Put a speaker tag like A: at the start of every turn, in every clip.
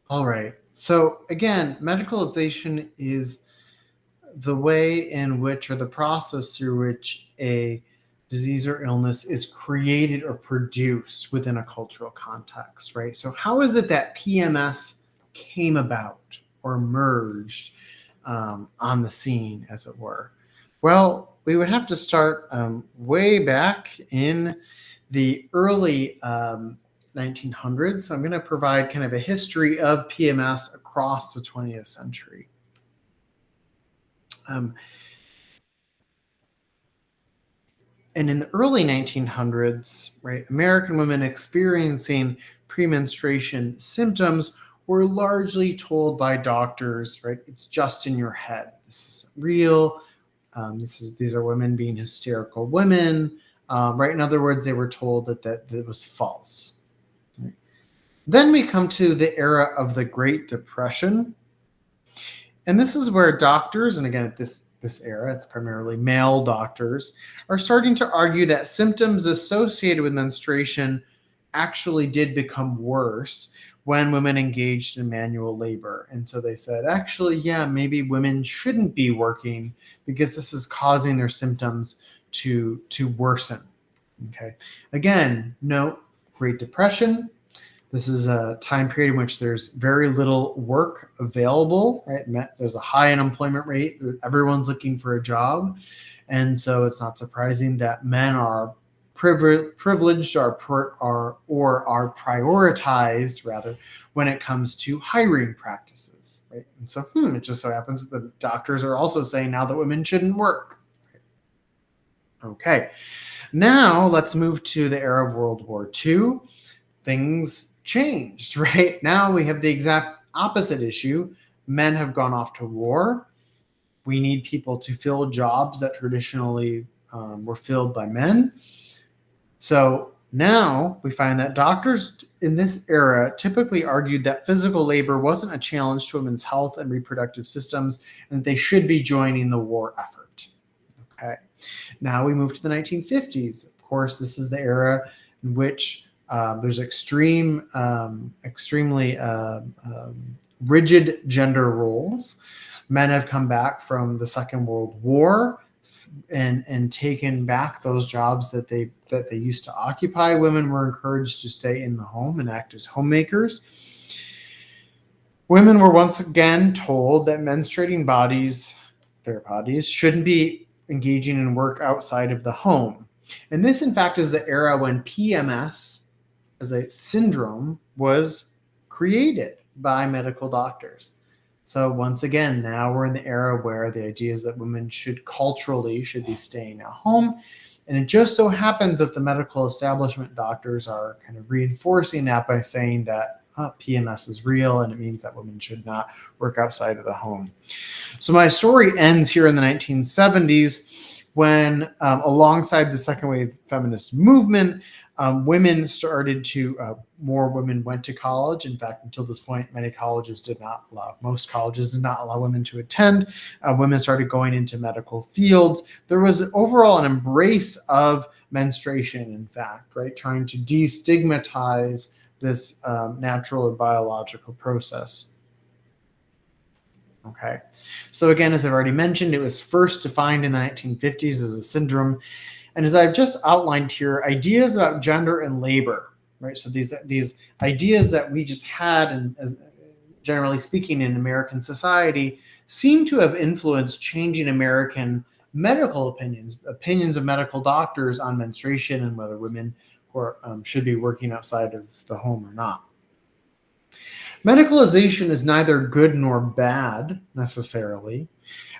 A: All right. So again, medicalization is the way in which, or the process through which, a disease or illness is created or produced within a cultural context, right? So, how is it that PMS came about or emerged on the scene, as it were? Well, we would have to start way back in the early 1900s. So I'm going to provide kind of a history of PMS across the 20th century. Um, And in the early 1900s, right, American women experiencing premenstruation symptoms were largely told by doctors, right, it's just in your head. This is real. These are women being hysterical women, right? In other words, they were told that was false. Right? Then we come to the era of the Great Depression, and this is where doctors, and again, at this era, it's primarily male doctors, are starting to argue that symptoms associated with menstruation actually did become worse when women engaged in manual labor. And so they said, actually, yeah, maybe women shouldn't be working because this is causing their symptoms to worsen. Okay. Again, note Great Depression, this is a time period in which there's very little work available, right? There's a high unemployment rate. Everyone's looking for a job. And so it's not surprising that men are privileged or are prioritized, rather, when it comes to hiring practices, right? And so it just so happens that the doctors are also saying now that women shouldn't work. Okay, now let's move to the era of World War II. Things changed, right? Now we have the exact opposite issue. Men have gone off to war. We need people to fill jobs that traditionally were filled by men. So now we find that doctors in this era typically argued that physical labor wasn't a challenge to women's health and reproductive systems, and that they should be joining the war effort. Okay. Now we move to the 1950s. Of course, this is the era in which there's extremely rigid gender roles. Men have come back from the Second World War and taken back those jobs that they used to occupy. Women were encouraged to stay in the home and act as homemakers. Women were once again told that menstruating bodies, their bodies, shouldn't be engaging in work outside of the home. And this, in fact, is the era when PMS as a syndrome was created by medical doctors. So once again, now we're in the era where the idea is that women culturally should be staying at home. And it just so happens that the medical establishment doctors are kind of reinforcing that by saying that PMS is real and it means that women should not work outside of the home. So my story ends here in the 1970s when, alongside the second wave feminist movement, women started to, more women went to college. In fact, until this point, most colleges did not allow women to attend. Women started going into medical fields. There was overall an embrace of menstruation, in fact, right? Trying to destigmatize this natural or biological process. Okay. So again, as I've already mentioned, it was first defined in the 1950s as a syndrome. And as I've just outlined here, ideas about gender and labor, right? So these ideas that we just had, and as generally speaking in American society, seem to have influenced changing American medical opinions of medical doctors on menstruation and whether women should be working outside of the home or not. Medicalization is neither good nor bad necessarily.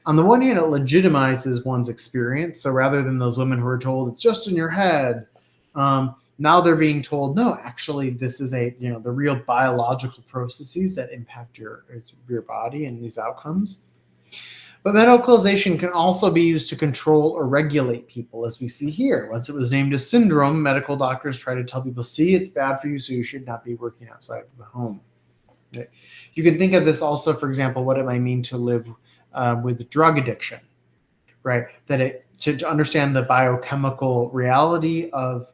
A: On the one hand, it legitimizes one's experience. So rather than those women who are told it's just in your head, now they're being told, no, actually, this is the real biological processes that impact your body and these outcomes. But medicalization can also be used to control or regulate people, as we see here. Once it was named a syndrome, medical doctors try to tell people, see, it's bad for you, so you should not be working outside of the home. Okay. You can think of this also, for example, what it might mean to live with drug addiction, right? That to understand the biochemical reality of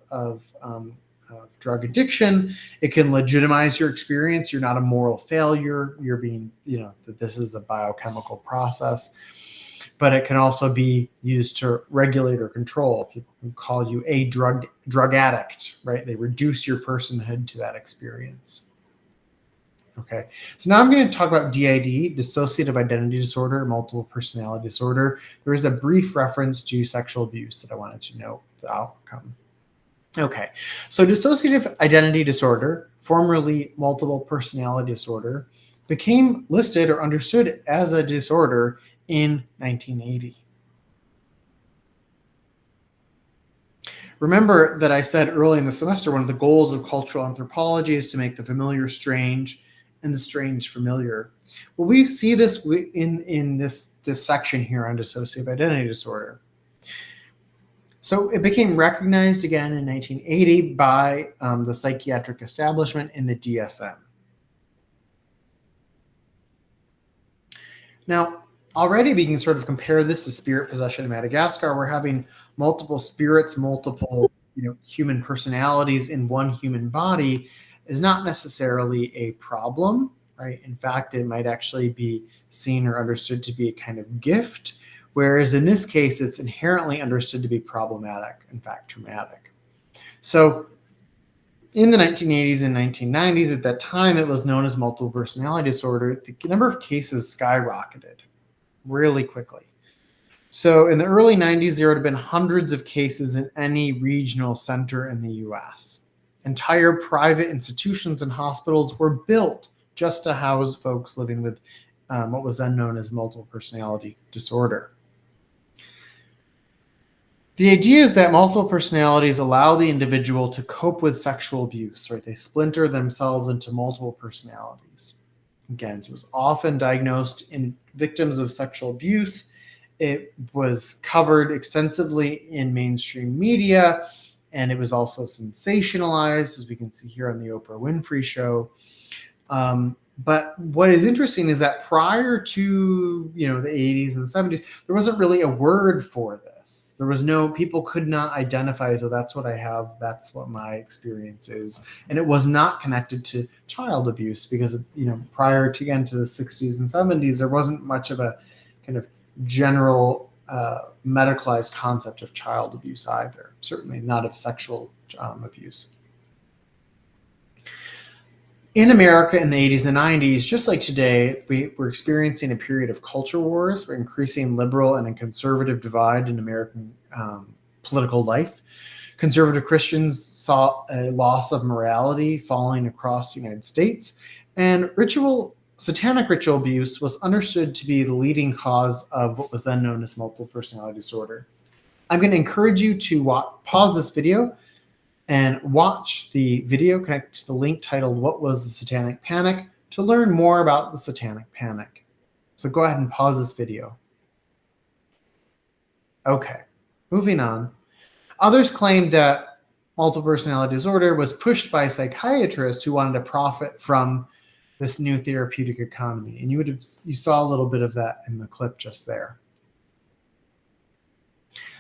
A: drug addiction. It can legitimize your experience. You're not a moral failure. You're being, that this is a biochemical process. But it can also be used to regulate or control. People can call you a drug addict, right? They reduce your personhood to that experience. Okay, so now I'm going to talk about DID, dissociative identity disorder, multiple personality disorder. There is a brief reference to sexual abuse that I wanted to note the outcome. Okay, so dissociative identity disorder, formerly multiple personality disorder, became listed or understood as a disorder in 1980. Remember that I said early in the semester, one of the goals of cultural anthropology is to make the familiar strange and the strange familiar. Well, we see this in this section here on dissociative identity disorder. So it became recognized again in 1980 by the psychiatric establishment in the DSM. Now, already we can sort of compare this to spirit possession in Madagascar. We're having multiple spirits, multiple human personalities in one human body is not necessarily a problem, right? In fact, it might actually be seen or understood to be a kind of gift, whereas in this case, it's inherently understood to be problematic, in fact, traumatic. So in the 1980s and 1990s, at that time, it was known as multiple personality disorder. The number of cases skyrocketed really quickly. So in the early 90s, there would have been hundreds of cases in any regional center in the US. Entire private institutions and hospitals were built just to house folks living with what was then known as multiple personality disorder. The idea is that multiple personalities allow the individual to cope with sexual abuse, right? They splinter themselves into multiple personalities. Again, so it was often diagnosed in victims of sexual abuse. It was covered extensively in mainstream media, and it was also sensationalized, as we can see here on the Oprah Winfrey Show. But what is interesting is that prior to the 80s and the 70s, there wasn't really a word for this. There was people could not identify as, oh, that's what I have, that's what my experience is. And it was not connected to child abuse because, prior to, again, to the 60s and 70s, there wasn't much of a kind of general medicalized concept of child abuse either, certainly not of sexual abuse. In America in the 80s and 90s, just like today, we were experiencing a period of culture wars. We're increasing liberal and a conservative divide in American political life. Conservative Christians saw a loss of morality falling across the United States, and satanic ritual abuse was understood to be the leading cause of what was then known as multiple personality disorder. I'm going to encourage you to pause this video and watch the video, connect to the link titled "What was the Satanic Panic?" to learn more about the Satanic Panic. So go ahead and pause this video. Okay, moving on. Others claimed that multiple personality disorder was pushed by psychiatrists who wanted to profit from this new therapeutic economy. And you saw a little bit of that in the clip just there.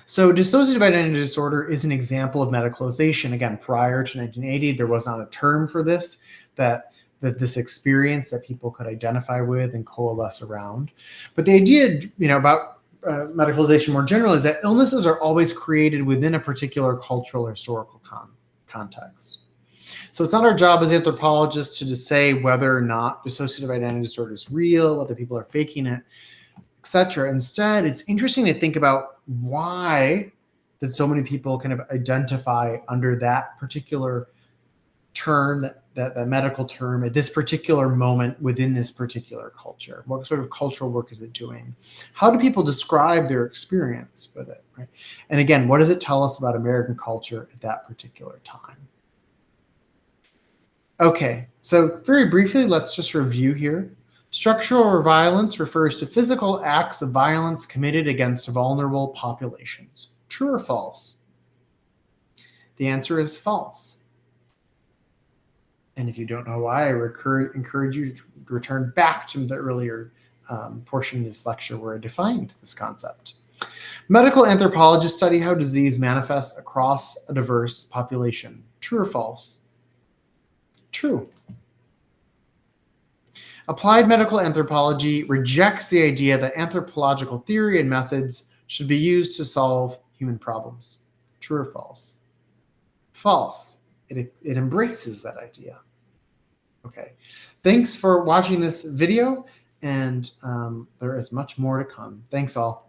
A: So dissociative identity disorder is an example of medicalization. Again, prior to 1980, there was not a term for this, that this experience that people could identify with and coalesce around. But the idea, about medicalization more generally is that illnesses are always created within a particular cultural or historical context. So it's not our job as anthropologists to just say whether or not dissociative identity disorder is real, whether people are faking it, etc. Instead, it's interesting to think about why that so many people kind of identify under that particular term, that medical term, at this particular moment within this particular culture. What sort of cultural work is it doing? How do people describe their experience with it? Right? And again, what does it tell us about American culture at that particular time? Okay, so very briefly, let's just review here. Structural violence refers to physical acts of violence committed against vulnerable populations. True or false? The answer is false. And if you don't know why, I encourage you to return back to the earlier portion of this lecture where I defined this concept. Medical anthropologists study how disease manifests across a diverse population. True or false? True. Applied medical anthropology rejects the idea that anthropological theory and methods should be used to solve human problems. True or false? False. It embraces that idea. Okay. Thanks for watching this video, and there is much more to come. Thanks all.